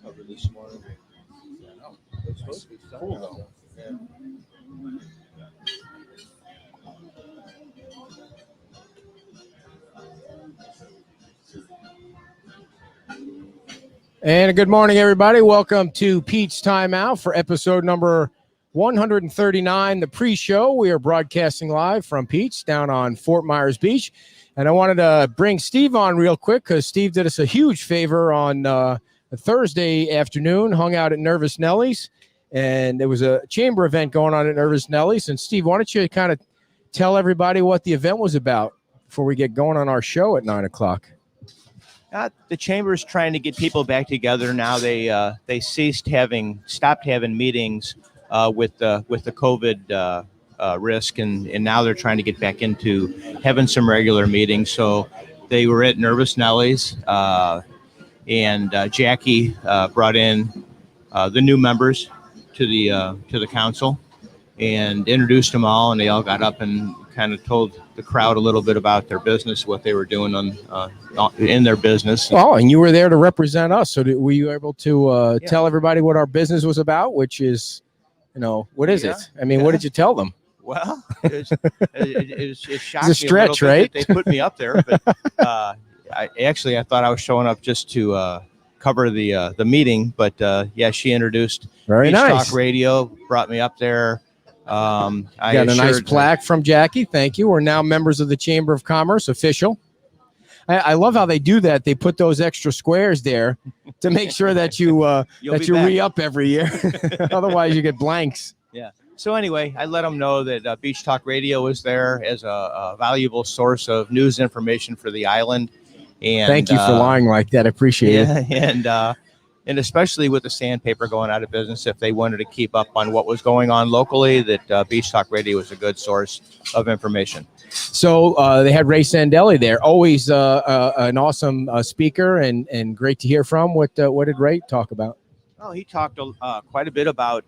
Covered this morning. It's supposed to be sunny though. Yeah. And good morning, everybody. Welcome to Pete's Timeout for episode number 139, the pre-show. We are broadcasting live from Pete's down on Fort Myers Beach. And I wanted to bring Steve on real quick because Steve did us a huge favor on a Thursday afternoon, hung out at Nervous Nelly's. And there was a chamber event going on at Nervous Nelly's. And Steve, why don't you kind of tell everybody what the event was about before we get going on our show at 9 o'clock? The chamber is trying to get people back together now. They stopped having meetings with the COVID risk, and now they're trying to get back into having some regular meetings. So they were at Nervous Nelly's, and Jackie brought in the new members to the council and introduced them all, and they all got up and kind of told the crowd a little bit about their business, what they were doing in their business. Oh, and you were there to represent us. So were you able to tell everybody what our business was about, which is, what is it? I mean, what did you tell them? Well, it shocked It's a stretch, me a little right? bit that they put me up there, but I thought I was showing up just to cover the meeting. But she introduced Very Beach nice. Talk Radio, brought me up there. I got a nice plaque from Jackie. Thank you. We're now members of the Chamber of Commerce, official. I love how they do that. They put those extra squares there to make sure that you re-up every year. Otherwise, you get blanks. Yeah. So anyway, I let them know that Beach Talk Radio is there as a valuable source of news information for the island. And thank you for lying like that. I appreciate it. And especially with the sandpaper going out of business, if they wanted to keep up on what was going on locally, that Beach Talk Radio was a good source of information. So they had Ray Sandelli there, always an awesome speaker and great to hear from. What did Ray talk about? Oh, he talked quite a bit about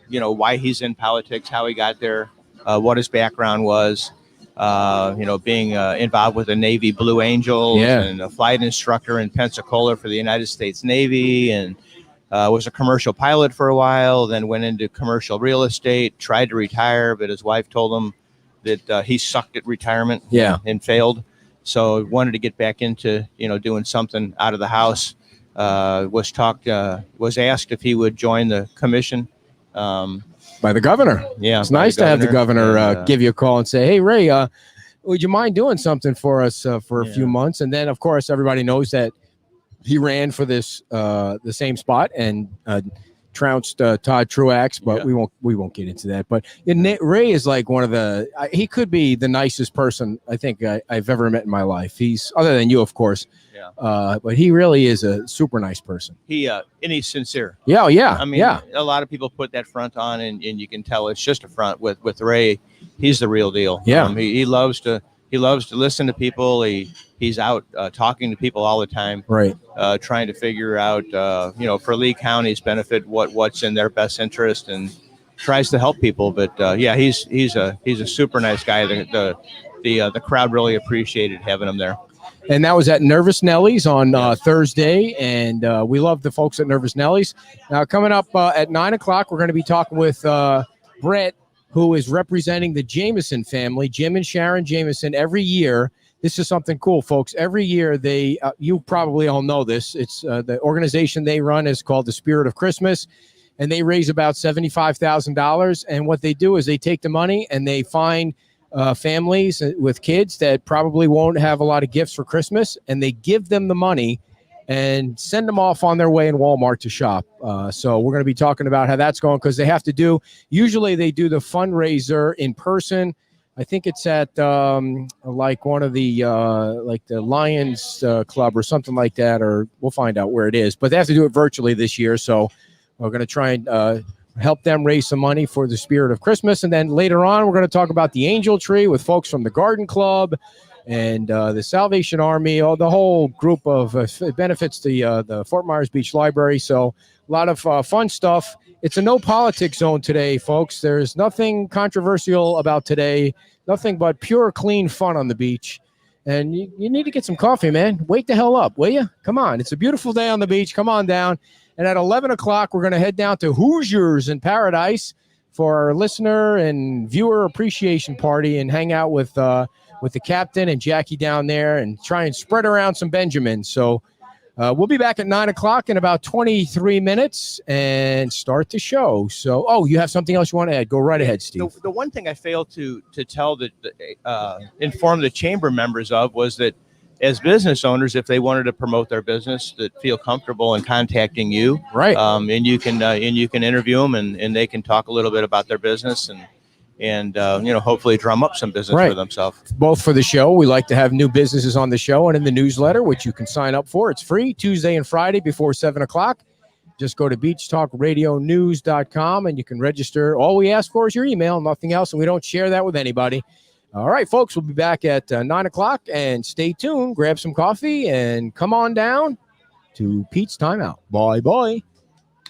why he's in politics, how he got there, what his background was. Being involved with the Navy Blue Angels and a flight instructor in Pensacola for the United States Navy, and was a commercial pilot for a while, then went into commercial real estate, tried to retire, but his wife told him that he sucked at retirement and failed. So wanted to get back into, doing something out of the house. Was asked if he would join the commission. By the governor. Yeah. It's nice to have the governor give you a call and say, hey, Ray, would you mind doing something for us for a few months? And then, of course, everybody knows that he ran for this the same spot and trounced Todd Truax, but we won't get into that. But Ray is like one of he could be the nicest person I think I've ever met in my life. He's, other than you, of course. But he really is a super nice person. And he's sincere. Yeah. I mean, a lot of people put that front on, and you can tell it's just a front. With Ray, he's the real deal. Yeah. He loves to listen to people. He's out talking to people all the time. Right. Trying to figure out, for Lee County's benefit, what's in their best interest, and tries to help people. But he's a super nice guy. The crowd really appreciated having him there. And that was at Nervous Nelly's on Thursday, and we love the folks at Nervous Nelly's. Now, coming up at 9 o'clock, we're going to be talking with Brett, who is representing the Jameson family, Jim and Sharon Jameson. Every year, this is something cool, folks. Every year, they you probably all know this. It's the organization they run is called the Spirit of Christmas, and they raise about $75,000. And what they do is they take the money and they find families with kids that probably won't have a lot of gifts for Christmas, and they give them the money and send them off on their way in Walmart to shop. So we're going to be talking about how that's going, because usually they do the fundraiser in person. I think it's at like one of the like the Lions Club or something like that, or we'll find out where it is. But they have to do it virtually this year, so we're going to try and help them raise some money for the Spirit of Christmas. And then later on, we're going to talk about the Angel Tree with folks from the Garden Club and the Salvation Army, the whole group of benefits the Fort Myers Beach Library. So a lot of fun stuff. It's a no politics zone today, folks. There's nothing controversial about today, nothing but pure, clean fun on the beach. And you need to get some coffee, man. Wake the hell up, will you? Come on. It's a beautiful day on the beach. Come on down. And at 11 o'clock, we're going to head down to Hoosiers in Paradise for our listener and viewer appreciation party and hang out with the captain and Jackie down there and try and spread around some Benjamins. So we'll be back at 9 o'clock in about 23 minutes and start the show. So, you have something else you want to add? Go right ahead, Steve. The one thing I failed to tell inform the chamber members of was that as business owners, if they wanted to promote their business, that feel comfortable in contacting you, right? And you can interview them and they can talk a little bit about their business and hopefully drum up some business for themselves. Both for the show. We like to have new businesses on the show and in the newsletter, which you can sign up for. It's free Tuesday and Friday before 7 o'clock. Just go to beachtalkradionews.com and you can register. All we ask for is your email, nothing else, and we don't share that with anybody. All right, folks, we'll be back at 9 o'clock, and stay tuned. Grab some coffee and come on down to Pete's Timeout. Bye-bye.